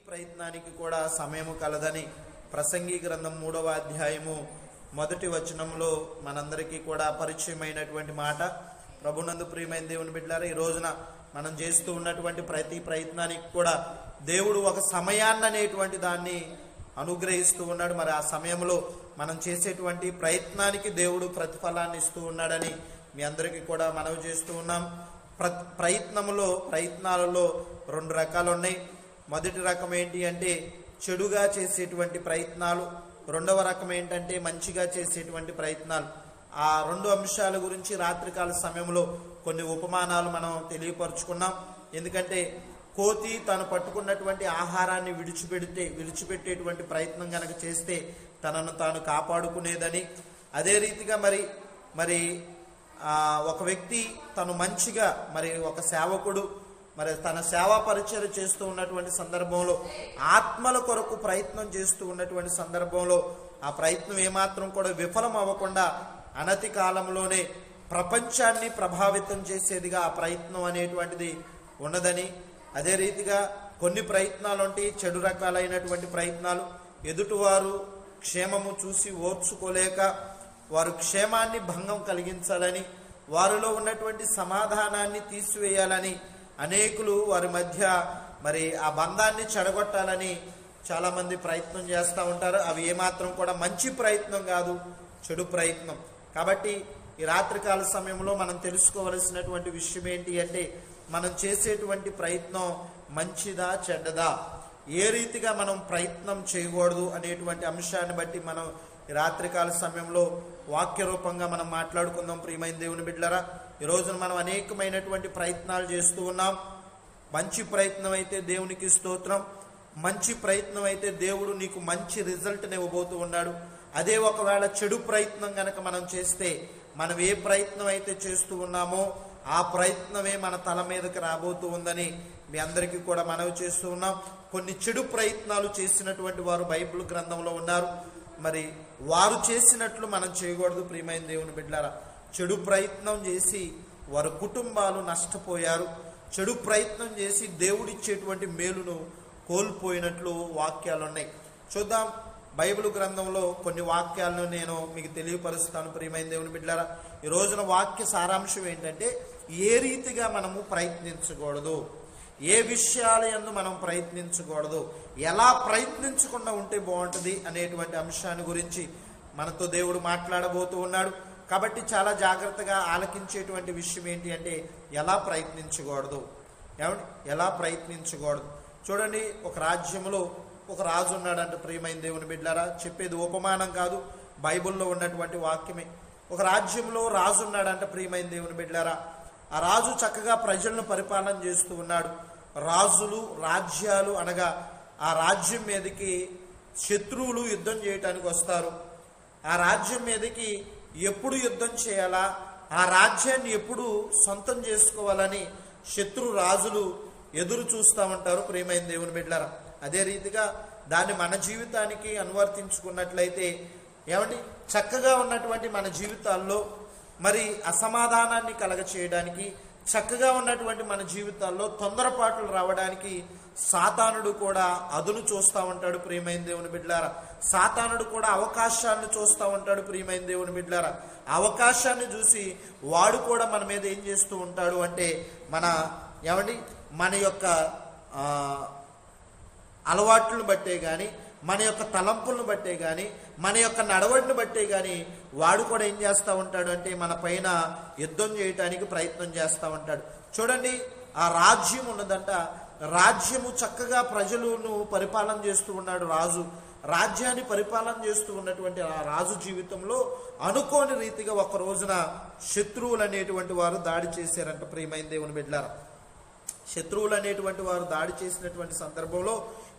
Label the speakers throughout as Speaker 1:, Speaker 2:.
Speaker 1: ప్రయత్నానికి కూడా సమయము కలదని ప్రసంగి గ్రంథం 3వ అధ్యాయము 1వ వచనంలో మనందరికీ కూడా పరిచయమైనటువంటి మాట. ప్రభునందు ప్రియమైన దేవుని బిడ్డలారా, ఈ రోజున మనం చేస్తూ ఉన్నటువంటి ప్రతి ప్రయత్నానికి కూడా దేవుడు ఒక సమయాన్ని అనేటువంటి దాన్ని అనుగ్రహిస్తూ ఉన్నాడు. మరి ఆ సమయంలో మనం చేసేటువంటి ప్రయత్నానికి దేవుడు ప్రతిఫలాన్ని ఇస్తూ ఉన్నాడని మీ అందరికీ కూడా మనవి చేస్తూ ఉన్నాం. ప్రయత్నాలలో 2 రకాలు ఉన్నాయి. మొదటి రకం ఏంటి అంటే చెడుగా చేసేటువంటి ప్రయత్నాలు, రెండవ రకం ఏంటంటే మంచిగా చేసేటువంటి ప్రయత్నాలు. ఆ 2 అంశాల గురించి రాత్రికాల సమయంలో కొన్ని ఉపమానాలు మనం తెలియపరుచుకున్నాం. ఎందుకంటే కోతి తాను పట్టుకున్నటువంటి ఆహారాన్ని విడిచిపెట్టేటువంటి ప్రయత్నం కనుక చేస్తే తనను తాను కాపాడుకునేదని, అదే రీతిగా మరి ఒక వ్యక్తి తను మంచిగా ఒక సేవకుడు తన సేవా పరిచయం చేస్తూ ఉన్నటువంటి సందర్భంలో ఆత్మల కొరకు ప్రయత్నం చేస్తూ ఉన్నటువంటి సందర్భంలో ఆ ప్రయత్నం ఏమాత్రం కూడా విఫలం అవ్వకుండా అనతి కాలంలోనే ప్రపంచాన్ని ప్రభావితం చేసేదిగా ఆ ప్రయత్నం అనేటువంటిది ఉన్నదని, అదే రీతిగా కొన్ని ప్రయత్నాలు అంటే చెడు రకాలైనటువంటి ప్రయత్నాలు, ఎదుటివారు క్షేమము చూసి ఓర్చుకోలేక వారు క్షేమాన్ని భంగం కలిగించాలని, వారిలో ఉన్నటువంటి సమాధానాన్ని తీసివేయాలని అనేకులు వారి మధ్య ఆ బంధాన్ని చెడగొట్టాలని చాలా మంది ప్రయత్నం చేస్తూ ఉంటారు. అవి ఏమాత్రం కూడా మంచి ప్రయత్నం కాదు, చెడు ప్రయత్నం. కాబట్టి ఈ రాత్రికాల సమయంలో మనం తెలుసుకోవలసినటువంటి విషయం ఏంటి అంటే మనం చేసేటువంటి ప్రయత్నం మంచిదా చెడ్డదా, ఏ రీతిగా మనం ప్రయత్నం చేయకూడదు అనేటువంటి అంశాన్ని బట్టి మనం ఈ రాత్రికాల సమయంలో వాక్య రూపంగా మనం మాట్లాడుకుందాం. ప్రియమైన దేవుని బిడ్డలారా, ఈ రోజున మనం అనేకమైనటువంటి ప్రయత్నాలు చేస్తూ ఉన్నాం. మంచి ప్రయత్నం అయితే దేవునికి స్తోత్రం. మంచి ప్రయత్నం అయితే దేవుడు నీకు మంచి రిజల్ట్ని ఇవ్వబోతూ ఉన్నాడు. అదే ఒకవేళ చెడు ప్రయత్నం కనుక మనం చేస్తే మనం ఏ ప్రయత్నం అయితే చేస్తూ ఉన్నామో ఆ ప్రయత్నమే మన తల మీదకి రాబోతూ ఉందని మీ అందరికీ కూడా మనవి చేస్తూ ఉన్నాం. కొన్ని చెడు ప్రయత్నాలు చేసినటువంటి వారు బైబిల్ గ్రంథంలో ఉన్నారు. మరి వారు చేసినట్లు మనం చేయకూడదు. ప్రియమైన దేవుని బిడ్డలారా, చెడు ప్రయత్నం చేసి వారి కుటుంబాలు నష్టపోయారు. చెడు ప్రయత్నం చేసి దేవుడిచ్చేటువంటి మేలును కోల్పోయినట్లు వాక్యాలు ఉన్నాయి. చూద్దాం, బైబిల్ గ్రంథంలో కొన్ని వాక్యాలను నేను మీకు తెలియపరుస్తాను. ప్రియమైన దేవుని బిడ్డలారా, ఈ రోజున వాక్య సారాంశం ఏంటంటే ఏ రీతిగా మనము ప్రయత్నించకూడదు, ఏ విషయాల యందు మనం ప్రయత్నించకూడదు, ఎలా ప్రయత్నించకుండా ఉంటే బాగుంటుంది అనేటువంటి అంశాన్ని గురించి మనతో దేవుడు మాట్లాడబోతూ ఉన్నాడు. కాబట్టి చాలా జాగ్రత్తగా ఆలకించేటువంటి విషయం ఏంటి అంటే ఎలా ప్రయత్నించకూడదు. ఎలా ప్రయత్నించకూడదు. చూడండి, ఒక రాజ్యంలో ఒక రాజు ఉన్నాడంట. ప్రియమైన దేవుని బిడ్డలారా, చెప్పేది ఉపమానం కాదు, బైబిల్లో ఉన్నటువంటి వాక్యమే. ఒక రాజ్యంలో రాజు ఉన్నాడంట. ప్రియమైన దేవుని బిడ్డలారా, ఆ రాజు చక్కగా ప్రజలను పరిపాలన చేస్తూ ఉన్నాడు. రాజ్యాలు అనగా ఆ రాజ్యం మీదకి శత్రువులు యుద్ధం చేయటానికి వస్తారు. ఆ రాజ్యం మీదకి ఎప్పుడు యుద్ధం చేయాలా, ఆ రాజ్యాన్ని ఎప్పుడు సొంతం చేసుకోవాలని శత్రు రాజులు ఎదురు చూస్తూ ఉంటారు. ప్రియమైన దేవుని బిడ్డలారా, అదే రీతిగా దాన్ని మన జీవితానికి అనువర్తించుకున్నట్లయితే చక్కగా ఉన్నటువంటి మన జీవితాల్లో అసమాధానాన్ని కలగచేయడానికి, చక్కగా ఉన్నటువంటి మన జీవితాల్లో తొందరపాట్లు రావడానికి సాతానుడు కూడా అదును చూస్తూ ఉంటాడు. ప్రియమైన దేవుని బిడ్డలారా, సాతానుడు కూడా అవకాశాలను చూస్తూ ఉంటాడు. ప్రియమైన దేవుని బిడ్డలారా, అవకాశాన్ని చూసి వాడు కూడా మన మీద ఏం చేస్తూ ఉంటాడు అంటే మన యొక్క అలవాట్లను బట్టే కానీ, మన యొక్క తలంపులను బట్టే కానీ, మన యొక్క నడవడిని బట్టే కానీ వాడు కూడా ఏం చేస్తూ ఉంటాడు అంటే మన పైన యుద్ధం చేయటానికి ప్రయత్నం చేస్తూ ఉంటాడు. చూడండి, ఆ రాజ్యం ఉన్నదంట. రాజ్యము చక్కగా ప్రజలను పరిపాలన చేస్తూ ఉన్నాడు రాజు. రాజ్యాన్ని పరిపాలన చేస్తూ ఉన్నటువంటి ఆ రాజు జీవితంలో అనుకోని రీతిగా ఒక రోజున శత్రువులు అనేటువంటి వారు దాడి చేశారంట. ప్రియమైన దేవుని బిడ్డలారా, శత్రువులు అనేటువంటి వారు దాడి చేసినటువంటి సందర్భంలో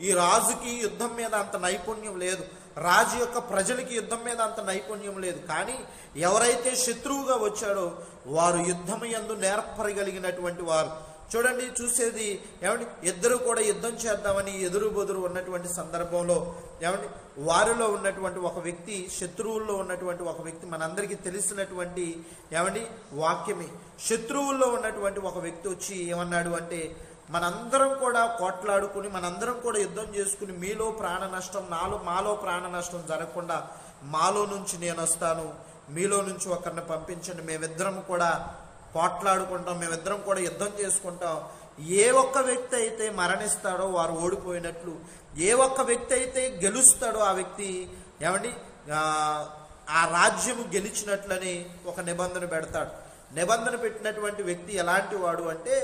Speaker 1: ఈ రాజుకి యుద్ధం మీద అంత నైపుణ్యం లేదు, రాజు యొక్క ప్రజలకి యుద్ధం మీద అంత నైపుణ్యం లేదు. కానీ ఎవరైతే శత్రువుగా వచ్చాడో వారు యుద్ధం యందు నేర్పరగలిగినటువంటి వారు. చూడండి, చూసేది ఇద్దరు కూడా యుద్ధం చేద్దామని ఎదురు బొదురు ఉన్నటువంటి సందర్భంలో వారిలో ఉన్నటువంటి ఒక వ్యక్తి, శత్రువుల్లో ఉన్నటువంటి ఒక వ్యక్తి, మనందరికీ తెలిసినటువంటి వాక్యమే. శత్రువుల్లో ఉన్నటువంటి ఒక వ్యక్తి వచ్చి ఏమన్నాడు అంటే, మనందరం కూడా కోట్లాడుకుని, మనందరం కూడా యుద్ధం చేసుకుని, మీలో ప్రాణ నష్టం, మాలో ప్రాణ నష్టం జరగకుండా, మాలో నుంచి నేను వస్తాను, మీలో నుంచి ఒకరిని పంపించండి, మేమిద్దరం కూడా పోట్లాడుకుంటాం, మేమిద్దరం కూడా యుద్ధం చేసుకుంటాం. ఏ ఒక్క వ్యక్తి అయితే మరణిస్తాడో వారు ఓడిపోయినట్లు, ఏ ఒక్క వ్యక్తి అయితే గెలుస్తాడో ఆ వ్యక్తి ఏమండి ఆ రాజ్యము గెలిచినట్లని ఒక నిబంధన పెడతాడు. నిబంధన పెట్టినటువంటి వ్యక్తి ఎలాంటి వాడు అంటే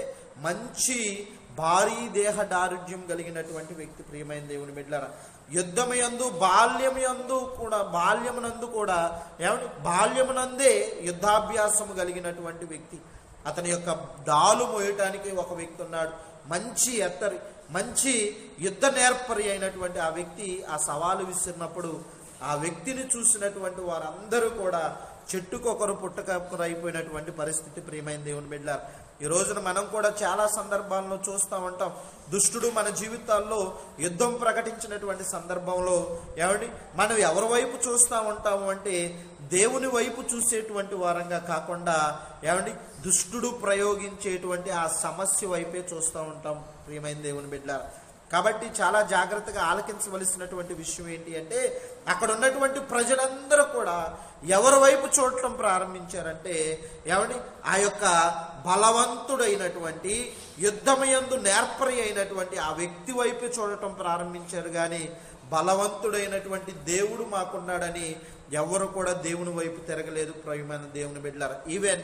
Speaker 1: మంచి భారీ దేహ దారుఢ్యం కలిగినటువంటి వ్యక్తి. ప్రియమైన దేవుని బిడ్డలారా, యుద్ధమయందు బాల్యమునందు కూడా ఏమంటే బాల్యమునందే యుద్ధాభ్యాసము కలిగినటువంటి వ్యక్తి. అతని యొక్క డాలు మోయటానికి ఒక వ్యక్తి ఉన్నాడు. మంచి యుద్ధ నేర్పరి అయినటువంటి ఆ వ్యక్తి ఆ సవాలు విసిరినప్పుడు ఆ వ్యక్తిని చూసినటువంటి వారందరూ కూడా చెట్టుకొకరు పుట్టకొకరు అయిపోయినటువంటి పరిస్థితి. ప్రియమైన దేవుని బిడ్డలారా, ఈ రోజున మనం కూడా చాలా సందర్భాలను చూస్తూ ఉంటాం. దుష్టుడు మన జీవితాల్లో యుద్ధం ప్రకటించినటువంటి సందర్భంలో ఏమండి మనం ఎవరి వైపు చూస్తూ ఉంటాము అంటే దేవుని వైపు చూసేటువంటి వారంగా కాకుండా ఏమండి దుష్టుడు ప్రయోగించేటువంటి ఆ సమస్య వైపే చూస్తూ ఉంటాం. ప్రియమైన దేవుని బిడ్డలారా, కాబట్టి చాలా జాగ్రత్తగా ఆలకించవలసినటువంటి విషయం ఏంటి అంటే అక్కడ ఉన్నటువంటి ప్రజలందరూ కూడా ఎవరి వైపు చూడటం ప్రారంభించారంటే ఏమండి ఆ యొక్క బలవంతుడైనటువంటి యుద్ధమయందు నేర్పరి అయినటువంటి ఆ వ్యక్తి వైపు చూడటం ప్రారంభించారు. కానీ బలవంతుడైనటువంటి దేవుడు మాకున్నాడని ఎవరు కూడా దేవుని వైపు తిరగలేదు. ప్రియమైన దేవుని బిడ్డలారా, ఈవెన్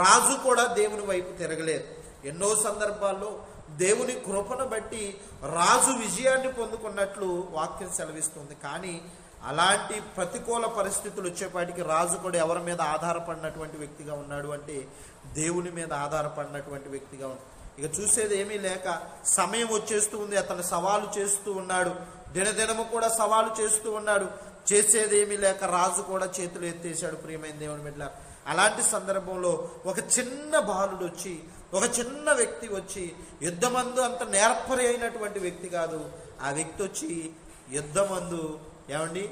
Speaker 1: రాజు కూడా దేవుని వైపు తిరగలేదు. ఎన్నో సందర్భాల్లో దేవుని కృపను బట్టి రాజు విజయాన్ని పొందుకున్నట్లు వాక్యం సెలవిస్తుంది. కానీ అలాంటి ప్రతికూల పరిస్థితులు వచ్చేపాటికి రాజు కూడా ఎవరి మీద ఆధారపడినటువంటి వ్యక్తిగా ఉన్నాడు అంటే దేవుని మీద ఆధారపడినటువంటి వ్యక్తిగా ఉన్నాడు. ఇక చూసేది ఏమీ లేక సమయం వచ్చేస్తూ ఉంది, అతను సవాలు చేస్తూ ఉన్నాడు, దినదినము కూడా సవాలు చేస్తూ ఉన్నాడు. చేసేది ఏమీ లేక రాజు కూడా చేతులు ఎత్తేసాడు. ప్రియమైన దేవుని బిడ్డ, అలాంటి సందర్భంలో ఒక చిన్న బాలుడు వచ్చి, ఒక చిన్న వ్యక్తి వచ్చి, యుద్ధమందు అంత నేర్పరి అయినటువంటి వ్యక్తి కాదు, ఆ వ్యక్తి వచ్చి యుద్ధమందు ఏమండి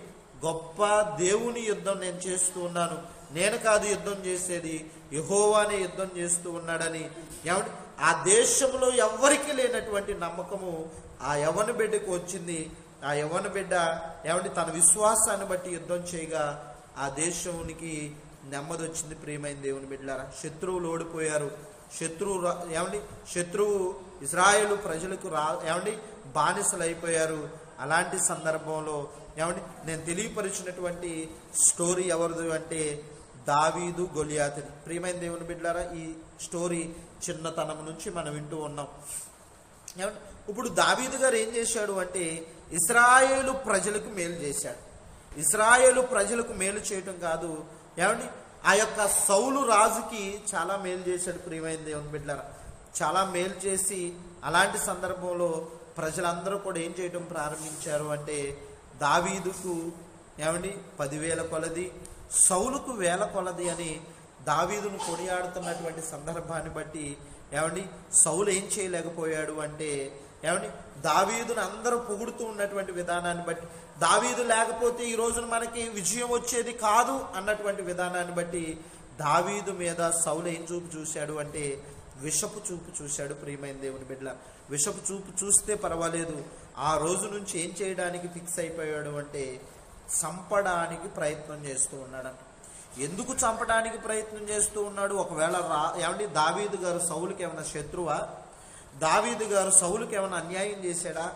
Speaker 1: గొప్ప దేవుని యుద్ధం నేను చేస్తూ ఉన్నాను, నేను కాదు యుద్ధం చేసేది యెహోవానే యుద్ధం చేస్తూ ఉన్నాడని ఏమండి ఆ దేశంలో ఎవ్వరికి లేనటువంటి నమ్మకము ఆ యవ్వన బిడ్డకు వచ్చింది. ఆ యవ్వన బిడ్డ ఏమండి తన విశ్వాసాన్ని బట్టి యుద్ధం చేయగా ఆ దేశానికి నెమ్మది వచ్చింది. ప్రియమైన దేవుని బిడ్డలారా, శత్రువులు ఓడిపోయారు. శత్రువు ఇజ్రాయేలు ప్రజలకు ఏమండి బానిసలు అయిపోయారు. అలాంటి సందర్భంలో ఏమండి నేను తెలియపరిచినటువంటి స్టోరీ ఎవరిది అంటే దావీదు గొలియాతుది. ప్రియమైన దేవుని బిడ్డలారా, ఈ స్టోరీ చిన్నతనం నుంచి మనం వింటూ ఉన్నాం. ఏమంటే ఇప్పుడు దావీదు గారు ఏం చేశాడు అంటే ఇశ్రాయేలు ప్రజలకు మేలు చేశాడు. ఇశ్రాయేలు ప్రజలకు మేలు చేయటం కాదు ఏమండి ఆ యొక్క సౌలు రాజుకి చాలా మేలు చేశాడు. ప్రియమైన దేవుని బిడ్డలారా, చాలా మేలు చేసి అలాంటి సందర్భంలో ప్రజలందరూ కూడా ఏం చేయడం ప్రారంభించారు అంటే దావీదుకు ఏమండి 10,000 కొలది, సౌలుకు 1,000 కొలది అని దావీదును కొనియాడుతున్నటువంటి సందర్భాన్ని బట్టి ఏమండి సౌలు ఏం చేయలేకపోయాడు అంటే ఏమండి దావీదును అందరూ పొగుడుతూ ఉన్నటువంటి విధానాన్ని బట్టి, దావీదు లేకపోతే ఈ రోజున మనకి విజయం వచ్చేది కాదు అన్నటువంటి విధానాన్ని బట్టి దావీదు మీద సౌలు ఏం చూశాడు అంటే విషపు చూపు చూశాడు. ప్రియమైన దేవుని బిడ్డల, విషపు చూపు చూస్తే పర్వాలేదు, ఆ రోజు నుంచి ఏం చేయడానికి ఫిక్స్ అయిపోయాడు అంటే చంపడానికి ప్రయత్నం చేస్తూ ఉన్నాడు. ఎందుకు చంపడానికి ప్రయత్నం చేస్తూ ఉన్నాడు? ఒకవేళ ఏమండి దావీదు గారు సౌలుకి ఏమైనా శత్రువా? దావీదు గారు సౌలుకి ఏమైనా అన్యాయం చేశాడా?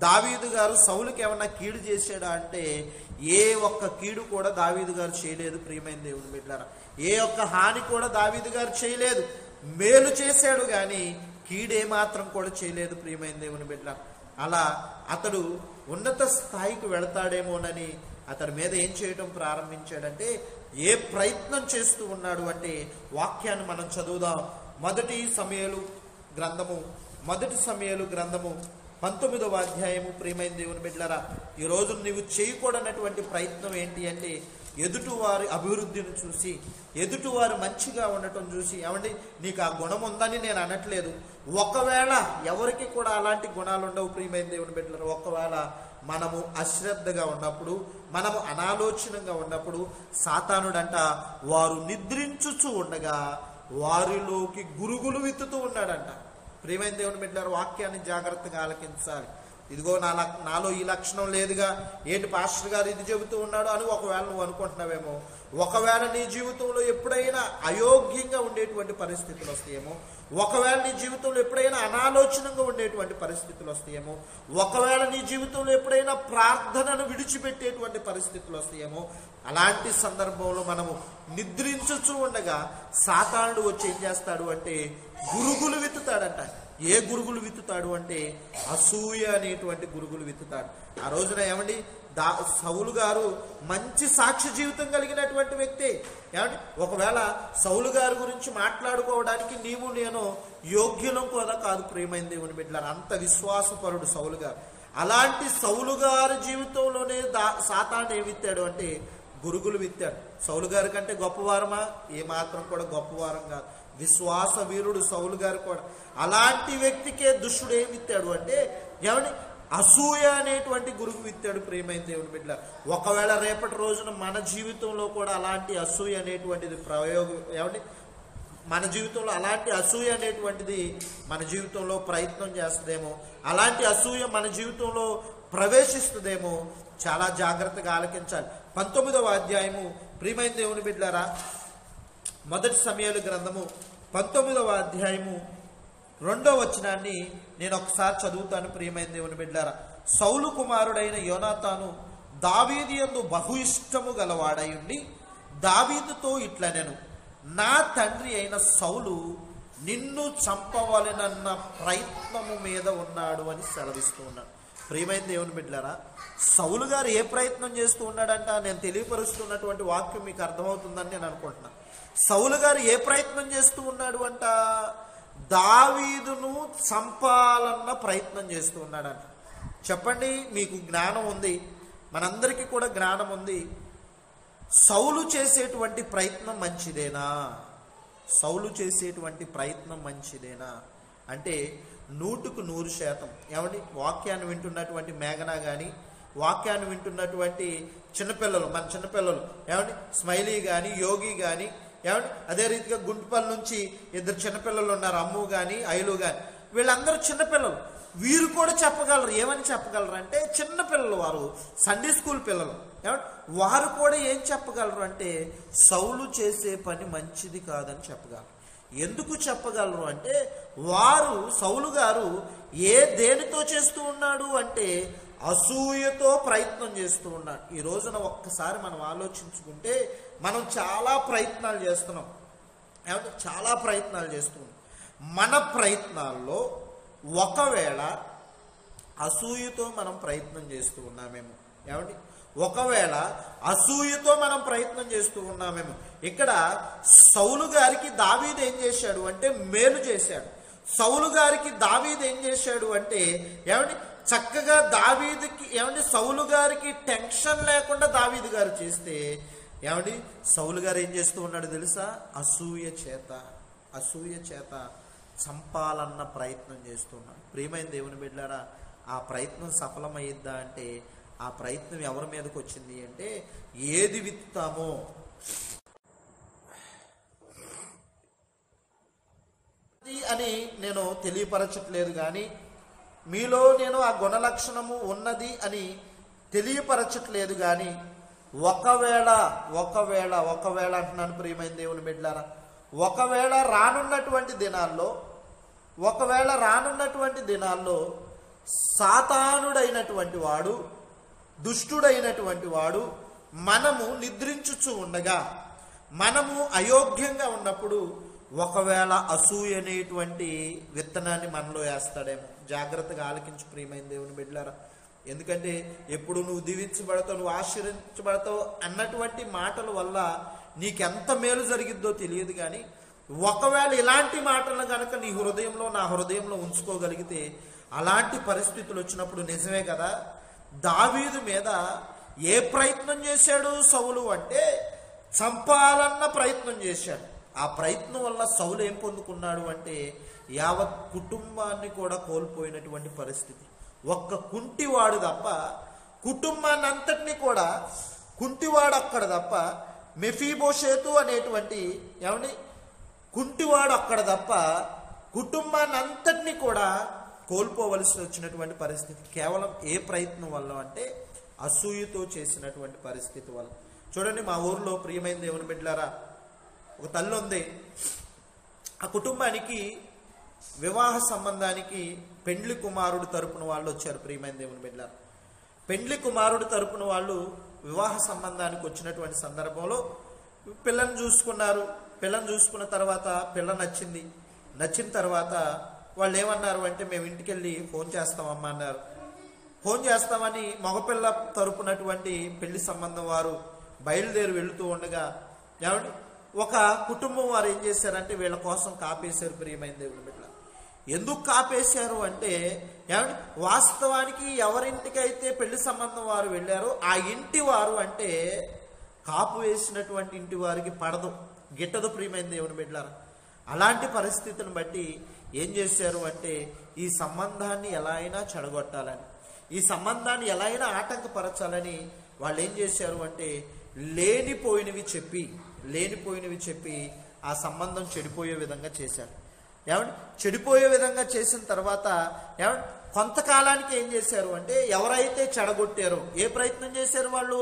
Speaker 1: దావీదు గారు సౌలుకి ఏమైనా కీడు చేశాడా అంటే ఏ ఒక్క కీడు కూడా దావీదు గారు చేయలేదు. ప్రియమైన దేవుని బిడ్డలారా, ఏ ఒక్క హాని కూడా దావీదు గారు చేయలేదు. మేలు చేశాడు కానీ కీడే మాత్రం కూడా చేయలేదు. ప్రియమైన దేవుని బిడ్డలారా, అలా అతడు ఉన్నత స్థాయికి వెళతాడేమోనని అతడి మీద ఏం చేయడం ప్రారంభించాడంటే ఏ ప్రయత్నం చేస్తూ ఉన్నాడు అంటే వాక్యాన్ని మనం చదువుదాం. మొదటి సమూయేలు గ్రంథము 19వ అధ్యాయము. ప్రియమైన దేవుని బిడ్డలారా, ఈరోజు నీవు చేయకూడనటువంటి ప్రయత్నం ఏంటి అంటే ఎదుటివారి అభివృద్ధిని చూసి, ఎదుటివారు మంచిగా ఉండటం చూసి, ఏమండి నీకు ఆ గుణం ఉందని నేను అనట్లేదు, ఒకవేళ ఎవరికి కూడా అలాంటి గుణాలు ఉండవు. ప్రియమైన దేవుని బిడ్డలారా, ఒకవేళ మనము అశ్రద్ధగా ఉన్నప్పుడు, మనము అనాలోచనంగా ఉన్నప్పుడు సాతానుడంట వారు నిద్రించుచూ ఉండగా వారిలోకి గురుగులు విత్తుతూ ఉన్నాడంట. ప్రియమైన దేవుని బిడ్డలారా, వాక్యాన్ని జాగ్రత్తగా ఆలకించాలి. ఇదిగో నాలో ఈ లక్షణం లేదుగా, ఏంటి పాస్టర్ గారు ఇది చెబుతూ ఉన్నాడు అని ఒకవేళ నువ్వు అనుకుంటున్నావేమో. ఒకవేళ నీ జీవితంలో ఎప్పుడైనా అయోగ్యంగా ఉండేటువంటి పరిస్థితులు వస్తాయేమో, ఒకవేళ నీ జీవితంలో ఎప్పుడైనా అనాలోచనంగా ఉండేటువంటి పరిస్థితులు వస్తాయేమో, ఒకవేళ నీ జీవితంలో ఎప్పుడైనా ప్రార్థనను విడిచిపెట్టేటువంటి పరిస్థితులు వస్తాయేమో, అలాంటి సందర్భంలో మనము నిద్రించుచూ ఉండగా సాతానుడు వచ్చి ఏం చేస్తాడు అంటే గురుగులు విత్తుతాడంట. ఏ గురుగులు విత్తుతాడు అంటే అసూయ అనేటువంటి గురుగులు విత్తుతాడు. ఆ రోజున ఏమండి, సౌలు గారు మంచి సాక్ష్య జీవితం కలిగినటువంటి వ్యక్తి. ఏమండి, ఒకవేళ సౌలు గారి గురించి మాట్లాడుకోవడానికి నీవు నేను యోగ్యులం కూడా కాదు ప్రియమైన దేవుని బిడ్డలారా, అంత విశ్వాసపరుడు సౌలు గారు. అలాంటి సౌలు గారి జీవితంలోనే సాతాను ఏమి విత్తాడు అంటే గురుగులు విత్తాడు. సౌలు గారి కంటే గొప్పవారమా? ఏమాత్రం కూడా గొప్పవారం కాదు. విశ్వాస వీరుడు సౌలు గారు కూడా. అలాంటి వ్యక్తికే దుష్టుడు ఏమి విత్తాడు అంటే ఏమండి, అసూయ అనేటువంటి గురువు విత్తాడు ప్రియమైన దేవుని బిడ్డ. ఒకవేళ రేపటి రోజున మన జీవితంలో కూడా అలాంటి అసూయ అనేటువంటిది ఏమండి, మన జీవితంలో అలాంటి అసూయ అనేటువంటిది మన జీవితంలో ప్రయత్నం చేస్తుందేమో, అలాంటి అసూయ మన జీవితంలో ప్రవేశిస్తుందేమో, చాలా జాగ్రత్తగా ఆలకించాలి. 19వ అధ్యాయము ప్రియమైన దేవుని బిడ్డలారా, మొదటి సమూయేలు గ్రంథము 19వ అధ్యాయము 2వ వచనాన్ని నేను ఒకసారి చదువుతాను ప్రియమైన దేవుని బిడ్డలారా. సౌలు కుమారుడైన యోనాతాను దావీదు యందు బహు ఇష్టము గలవాడై ఉండి దావీదుతో ఇట్లనెను, నా తండ్రి అయిన సౌలు నిన్ను చంపవలెనన్న ప్రయత్నము మీద ఉన్నాడు అని సెలవిస్తూ ఉన్నాడు. ప్రియమైన దేవుని బిడ్డలారా, సౌలు గారు ఏ ప్రయత్నం చేస్తూ ఉన్నాడంట? నేను తెలియపరుస్తున్నటువంటి వాక్యం మీకు అర్థమవుతుందని నేను అనుకుంటున్నాను. సౌలు గారు ఏ ప్రయత్నం చేస్తూ ఉన్నాడు అంట? దావీదును చంపాలన్న ప్రయత్నం చేస్తూ ఉన్నాడంట. చెప్పండి, మీకు జ్ఞానం ఉంది, మనందరికీ కూడా జ్ఞానం ఉంది. సౌలు చేసేటువంటి ప్రయత్నం మంచిదేనా? సౌలు చేసేటువంటి ప్రయత్నం మంచిదేనా అంటే 100% ఏమండి, వాక్యాన్ని వింటున్నటువంటి మేఘనా కానీ, వాక్యాన్ని వింటున్నటువంటి చిన్నపిల్లలు, మన చిన్నపిల్లలు ఏమండి, స్మైలీ కానీ, యోగి కానీ, ఏమండి, అదే రీతిగా గుంటుపల్లి నుంచి 2 చిన్నపిల్లలు ఉన్నారు, అమ్ము కానీ ఐలు కానీ. వీళ్ళందరూ చిన్నపిల్లలు. వీరు కూడా చెప్పగలరు. ఏమని చెప్పగలరు అంటే, చిన్నపిల్లలు, వారు సండే స్కూల్ పిల్లలు. ఏమంటే వారు కూడా ఏం చెప్పగలరు అంటే సౌలు చేసే పని మంచిది కాదని చెప్పగలరు. ఎందుకు చెప్పగలరు అంటే, వారు సౌలు గారు దేనితో చేస్తూ ఉన్నాడు అంటే అసూయతో ప్రయత్నం చేస్తూ ఉన్నాడు. ఈ రోజున ఒక్కసారి మనం ఆలోచించుకుంటే మనం చాలా ప్రయత్నాలు చేస్తున్నాం. ఏమంటే చాలా ప్రయత్నాలు చేస్తున్నాం. మన ప్రయత్నాల్లో ఒకవేళ అసూయతో మనం ప్రయత్నం చేస్తూ ఉన్నామేమో. ఏమండి, ఒకవేళ అసూయతో మనం ప్రయత్నం చేస్తూ ఉన్నామేమో. ఇక్కడ సౌలు గారికి దావీదు ఏం చేశాడు అంటే మేలు చేశాడు. సౌలు గారికి దావీదు ఏం చేశాడు అంటే ఏమండి, చక్కగా దావీదుకి ఏమండి, సౌలు గారికి టెన్షన్ లేకుండా దావీదు గారు చేస్తే ఏమండి, సౌలు గారు ఏం చేస్తూ ఉన్నాడు తెలుసా? అసూయ చేత చంపాలన్న ప్రయత్నం చేస్తున్నాడు. ప్రియమైన దేవుని బిడ్డలారా, ఆ ప్రయత్నం సఫలమయ్యిద్దా అంటే ఆ ప్రయత్నం ఎవరి మీదకి వచ్చింది అంటే, ఏది విత్తుతామో అని నేను తెలియపరచట్లేదు, కానీ మీలో నేను ఆ గుణలక్షణము ఉన్నది అని తెలియపరచట్లేదు. కానీ ఒకవేళ అంటున్నాను ప్రియమైన దేవుని బిడ్డలారా, ఒకవేళ రానున్నటువంటి దినాల్లో సాతానుడైనటువంటి వాడు, దుష్టుడైనటువంటి వాడు మనము నిద్రించుచు ఉండగా, మనము అయోగ్యంగా ఉన్నప్పుడు ఒకవేళ అసూయ అనేటువంటి విత్తనాన్ని మనలో వేస్తాడేమో. జాగ్రత్తగా ఆలకించు ప్రియమైన దేవుని బిడ్డలారా. ఎందుకంటే ఎప్పుడు నువ్వు దీవించబడతావు, నువ్వు ఆశీర్వించబడతావు అన్నటువంటి మాటల వల్ల నీకెంత మేలు జరిగిద్దో తెలియదు. కానీ ఒకవేళ ఇలాంటి మాటలను కనుక నీ హృదయంలో, నా హృదయంలో ఉంచుకోగలిగితే, అలాంటి పరిస్థితులు వచ్చినప్పుడు నిజమే కదా, దావీదు మీద ఏ ప్రయత్నం చేశాడు సౌలు అంటే చంపాలన్న ప్రయత్నం చేశాడు. ఆ ప్రయత్నం వల్ల సౌలు ఏం పొందుకున్నాడు అంటే యావత్ కుటుంబాన్ని కూడా కోల్పోయినటువంటి పరిస్థితి. ఒక్క కుంటివాడు తప్ప కుటుంబాన్ని అంతటినీ కూడా, కుంటివాడు అక్కడ తప్ప, మెఫీబోషేతు అనేటువంటి ఏమండి కుంటివాడు అక్కడ తప్ప కుటుంబాన్ని అంతటినీ కూడా కోల్పోవలసి వచ్చినటువంటి పరిస్థితి కేవలం ఏ ప్రయత్నం వల్ల అంటే అసూయతో చేసినటువంటి పరిస్థితి వల్ల. చూడండి, మా ఊర్లో ప్రియమైన దేవుని బిడ్డలారా, ఒక తల్లి ఉంది. ఆ కుటుంబానికి వివాహ సంబంధానికి పెండ్లి కుమారుడు తరపున వాళ్ళు వచ్చారు. ప్రియమైన దేవుని బిడ్డలారా, పెండ్లి కుమారుడు తరపున వాళ్ళు వివాహ సంబంధానికి వచ్చినటువంటి సందర్భంలో పిల్లని చూసుకున్నారు. పిల్లని చూసుకున్న తర్వాత పిల్ల నచ్చిన తర్వాత వాళ్ళు ఏమన్నారు అంటే, మేము ఇంటికి వెళ్ళి ఫోన్ చేస్తామమ్మా అన్నారు. ఫోన్ చేస్తామని మగపిల్ల తరపునటువంటి పెళ్లి సంబంధం వారు బయలుదేరి వెళుతూ ఉండగా ఏమండి ఒక కుటుంబం వారు ఏం చేశారంటే వీళ్ళ కోసం కాపేశారు. ప్రియమైన దేవుని బిడ్డ, ఎందుకు కాపేశారు అంటే ఏమండి వాస్తవానికి ఎవరింటికైతే పెళ్లి సంబంధం వారు వెళ్ళారో ఆ ఇంటి వారు అంటే కాపు వేసినటువంటి ఇంటి వారికి పడదు, గిట్టదు. ప్రియమైన దేవుని బిడ్డలారా, అలాంటి పరిస్థితిని బట్టి ఏం చేశారు అంటే ఈ సంబంధాన్ని ఎలా అయినా చెడగొట్టాలని, ఈ సంబంధాన్ని ఎలా అయినా ఆటంకపరచాలని వాళ్ళు ఏం చేశారు అంటే లేనిపోయినవి చెప్పి ఆ సంబంధం చెడిపోయే విధంగా చేశారు. ఏమంటే చెడిపోయే విధంగా చేసిన తర్వాత ఏమంటే కొంతకాలానికి ఏం చేశారు అంటే ఎవరైతే చెడగొట్టారో ఏ ప్రయత్నం చేశారు, వాళ్ళు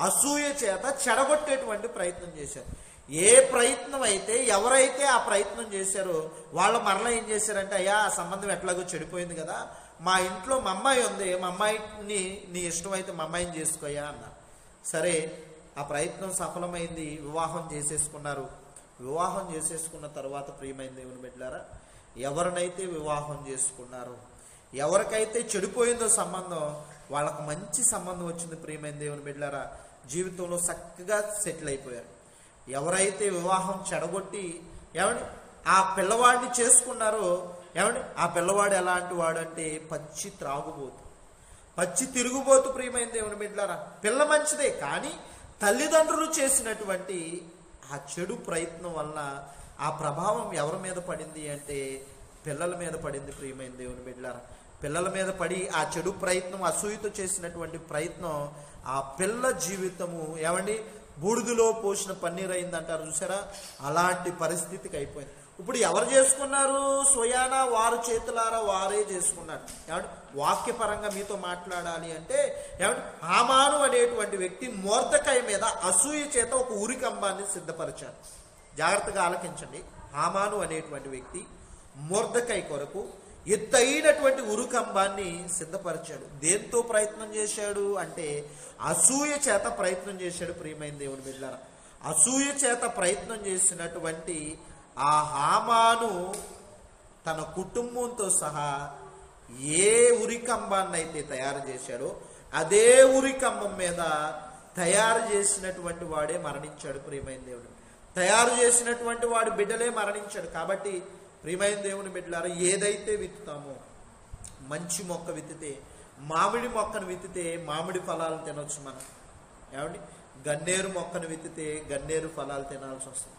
Speaker 1: అసూయ చేత చెడగొట్టేటువంటి ప్రయత్నం చేశారు. ఏ ప్రయత్నం అయితే ఎవరైతే ఆ ప్రయత్నం చేశారో వాళ్ళు మరలా ఏం చేశారంటే, అయ్యా ఆ సంబంధం ఎట్లాగో చెడిపోయింది కదా, మా ఇంట్లో మా అమ్మాయి ఉంది, మా అమ్మాయిని నీ ఇష్టమైతే మా అమ్మాయిని చేసుకోయా అన్నారు. సరే, ఆ ప్రయత్నం సఫలమైంది, వివాహం చేసేసుకున్నారు. వివాహం చేసేసుకున్న తర్వాత ప్రియమైన దేవుని బిడ్డలారా, ఎవరినైతే వివాహం చేసుకున్నారో, ఎవరికైతే చెడిపోయిందో సంబంధం, వాళ్ళకు మంచి సంబంధం వచ్చింది. ప్రియమైన దేవుని బిడ్డలారా, జీవితంలో చక్కగా సెటిల్ అయిపోయారు. ఎవరైతే వివాహం చెడగొట్టి ఏమండి ఆ పిల్లవాడిని చేసుకున్నారో ఏమండి ఆ పిల్లవాడు ఎలాంటి వాడు అంటే పచ్చి త్రాగుబోతు, పచ్చి తిరుగుబోతు. ప్రియమైన దేవుని బిడ్డలారా, పిల్ల మంచిదే, కానీ తల్లిదండ్రులు చేసినటువంటి ఆ చెడు ప్రయత్నం వల్ల ఆ ప్రభావం ఎవరి మీద పడింది అంటే పిల్లల మీద పడింది. ప్రియమైన దేవుని బిడ్డలారా, పిల్లల మీద పడి ఆ చెడు ప్రయత్నం, అసూయతో చేసినటువంటి ప్రయత్నం ఆ పిల్ల జీవితము ఏమండి బూడిదలో పోసిన పన్నీర్ అయింది అంటారు చూసారా, అలాంటి పరిస్థితికి అయిపోయింది. ఇప్పుడు ఎవరు చేసుకున్నారు, స్వయానా వారు చేతులారా వారే చేసుకున్నారు. ఏమంటే వాక్యపరంగా మీతో మాట్లాడాలి అంటే ఏమంటే హామాను అనేటువంటి వ్యక్తి మొర్దెకై మీద అసూయ చేత ఒక ఉరికంబాన్ని సిద్ధపరిచారు. జాగ్రత్తగా ఆలకించండి. హామాను అనేటువంటి వ్యక్తి మొర్దెకై కొరకు ఎత్తైనటువంటి ఉరుకంబాన్ని సిద్ధపరిచాడు. దేంతో ప్రయత్నం చేశాడు అంటే అసూయ చేత ప్రయత్నం చేశాడు. ప్రియమైన దేవుని బిడ్డలారా, అసూయ చేత ప్రయత్నం చేసినటువంటి ఆ హామాను తన కుటుంబంతో సహా ఏ ఉరికంబాన్ని అయితే తయారు చేశాడో అదే ఉరికంబం మీద తయారు చేసినటువంటి వాడే మరణించాడు. ప్రియమైన దేవుడు తయారు చేసినటువంటి వాడు బిడ్డలే మరణించాడు. కాబట్టి ప్రియమైన దేవుని బిడ్డలారా, ఏదైతే విత్తుతామో, మంచి మొక్క విత్తితే, మామిడి మొక్కను విత్తితే మామిడి ఫలాలు తినొచ్చు మనం. ఏమండి గన్నేరు మొక్కను విత్తితే గన్నేరు ఫలాలు తినాల్సి వస్తుంది.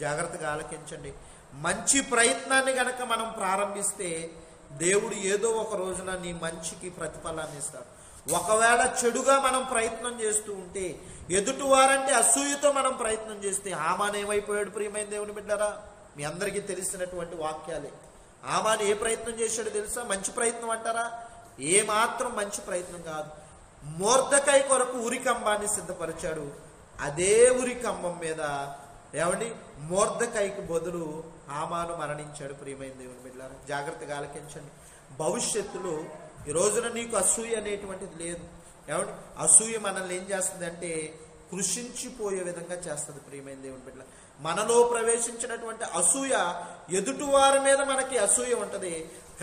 Speaker 1: జాగ్రత్తగా ఆలకించండి. మంచి ప్రయత్నాన్ని గనక మనం ప్రారంభిస్తే దేవుడు ఏదో ఒక రోజున నీ మంచికి ప్రతిఫలాన్ని ఇస్తాడు. ఒకవేళ చెడుగా మనం ప్రయత్నం చేస్తూ ఉంటే, ఎదుటివారంటే అసూయతో మనం ప్రయత్నం చేస్తే హామాను ఏమైపోయాడు. ప్రియమైన దేవుని బిడ్డలారా, మీ అందరికీ తెలిసినటువంటి వాక్యాలే. హామాను ఏ ప్రయత్నం చేశాడో తెలుసా? మంచి ప్రయత్నం అంటారా? ఏమాత్రం మంచి ప్రయత్నం కాదు. మొర్దెకై కొరకు ఉరికంబాన్ని సిద్ధపరిచాడు. అదే ఉరికంబం మీద ఏమండి మొర్దెకైకి బదులు హామాను మరణించాడు. ప్రియమైన దేవుని బిడ్డలారా, జాగ్రత్తగా ఆలకించండి. భవిష్యత్తులో ఈ రోజున నీకు అసూయ అనేటువంటిది లేదు. ఏమండి అసూయ మనల్ని ఏం చేస్తుంది అంటే కృషించిపోయే విధంగా చేస్తుంది. ప్రియమైన దేవుని బిడ్డలారా, మనలో ప్రవేశించినటువంటి అసూయ ఎదుటివారి మీద మనకి అసూయ ఉంటది,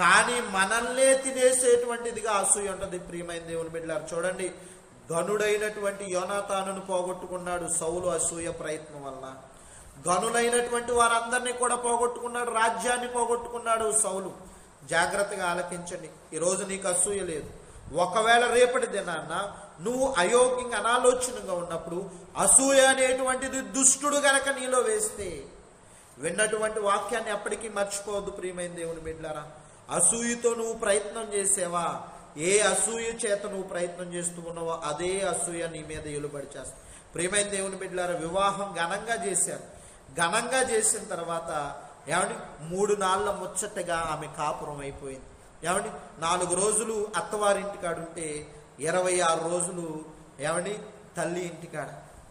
Speaker 1: కానీ మనల్నే తినేసేటువంటిదిగా అసూయ ఉంటుంది. ప్రియమైన దేవుని బిడ్డలారా, చూడండి, గనుడైనటువంటి యోనాతానును పోగొట్టుకున్నాడు సౌలు అసూయ ప్రయత్నం వల్ల. గనులైనటువంటి వారందరినీ కూడా పోగొట్టుకున్నాడు, రాజ్యాన్ని పోగొట్టుకున్నాడు సౌలు. జాగ్రత్తగా ఆలకించండి. ఈరోజు నీకు అసూయ లేదు. ఒకవేళ రేపటి దినాన్న నువ్వు అయోగ్యంగా అనాలోచనగా ఉన్నప్పుడు అసూయ అనేటువంటిది దుష్టుడు గనక నీలో వేస్తే విన్నటువంటి వాక్యాన్ని ఎప్పటికీ మర్చిపోవద్దు. ప్రియమైన దేవుని బిడ్డలారా, అసూయతో నువ్వు ప్రయత్నం చేసేవా, ఏ అసూయ చేత నువ్వు ప్రయత్నం చేస్తూ ఉన్నావో అదే అసూయ నీ మీద ఎలుబడి చేస్తుంది. ప్రియమైన దేవుని బిడ్డలారా, వివాహం ఘనంగా చేశారు. ఘనంగా చేసిన తర్వాత ఏమండి 3 నాళ్ళ ముచ్చటగా ఆమె కాపురం అయిపోయింది. ఏమండి 4 రోజులు అత్తవారింటికాడుంటే 26 రోజులు ఏమండి తల్లి ఇంటికాడ.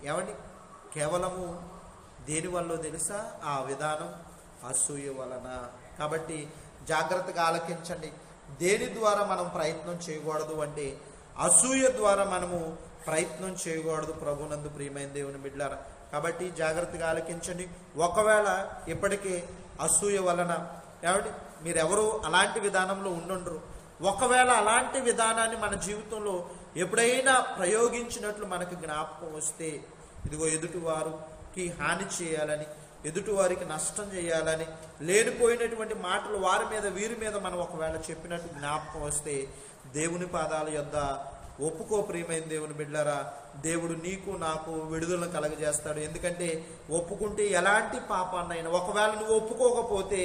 Speaker 1: ఏమండి కేవలము దేనివల్ల తెలుసా? ఆ విధానం అసూయ వలన. కాబట్టి జాగ్రత్తగా ఆలకించండి. దేని ద్వారా మనం ప్రయత్నం చేయకూడదు అంటే అసూయ ద్వారా మనము ప్రయత్నం చేయకూడదు ప్రభునందు ప్రియమైన దేవుని బిడ్డలారా. కాబట్టి జాగ్రత్తగా ఆలకించండి. ఒకవేళ ఇప్పటికే అసూయ వలన ఏమండి మీరెవరు అలాంటి విధానంలో ఉండుండరు. ఒకవేళ అలాంటి విధానాన్ని మన జీవితంలో ఎప్పుడైనా ప్రయోగించినట్లు మనకు జ్ఞాపకం వస్తే, ఇదిగో ఎదుటివారికి హాని చేయాలని, ఎదుటివారికి నష్టం చేయాలని లేనిపోయినటువంటి మాటలు వారి మీద వీరి మీద మనం ఒకవేళ చెప్పినట్టు జ్ఞాపకం వస్తే దేవుని పాదాల యొద్ద ఒప్పుకో ప్రియమైన దేవుని బిడ్డలారా. దేవుడు నీకు నాకు విడుదలను కలగజేస్తాడు. ఎందుకంటే ఒప్పుకుంటే ఎలాంటి పాపాన్నైనా, ఒకవేళ నువ్వు ఒప్పుకోకపోతే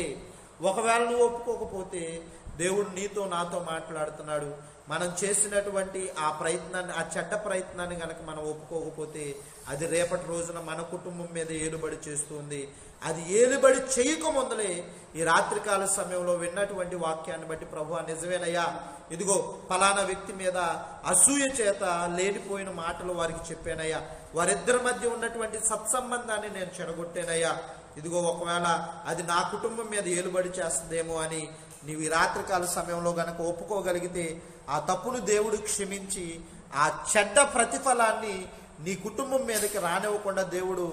Speaker 1: దేవుడు నీతో నాతో మాట్లాడుతున్నాడు. మనం చేసినటువంటి ఆ ప్రయత్నాన్ని, ఆ చెడ్డ ప్రయత్నాన్ని కనుక మనం ఒప్పుకోకపోతే అది రేపటి రోజున మన కుటుంబం మీద ఏలుబడి చేస్తుంది. అది ఏలుబడి చేయకముందలే ఈ రాత్రికాల సమయంలో విన్నటువంటి వాక్యాన్ని బట్టి ప్రభువా నిజమేనయ్యా, ఇదిగో ఫలానా వ్యక్తి మీద అసూయ చేత లేనిపోయిన మాటలు వారికి చెప్పానయ్యా, వారిద్దరి మధ్య ఉన్నటువంటి సత్సంబంధాన్ని నేను చెడగొట్టానయ్యా, ఇదిగో ఒకవేళ అది నా కుటుంబం మీద ఏలుబడి చేస్తుందేమో అని నీవు ఈ రాత్రికాల సమయంలో గనక ఒప్పుకోగలిగితే ఆ తప్పును దేవుడు క్షమించి ఆ చెడ్డ ప్రతిఫలాన్ని నీ కుటుంబం మీదకి రానివ్వకుండా దేవుడు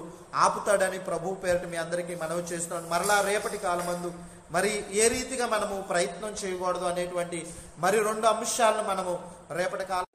Speaker 1: ఆపుతాడని ప్రభు పేరిట మీ అందరికీ మనవి చేస్తున్నాను. మరలా రేపటి కాలమందు మరి ఏ రీతిగా మనము ప్రయత్నం చేయకూడదు అనేటువంటి మరి 2 అంశాలను మనము రేపటి కాలం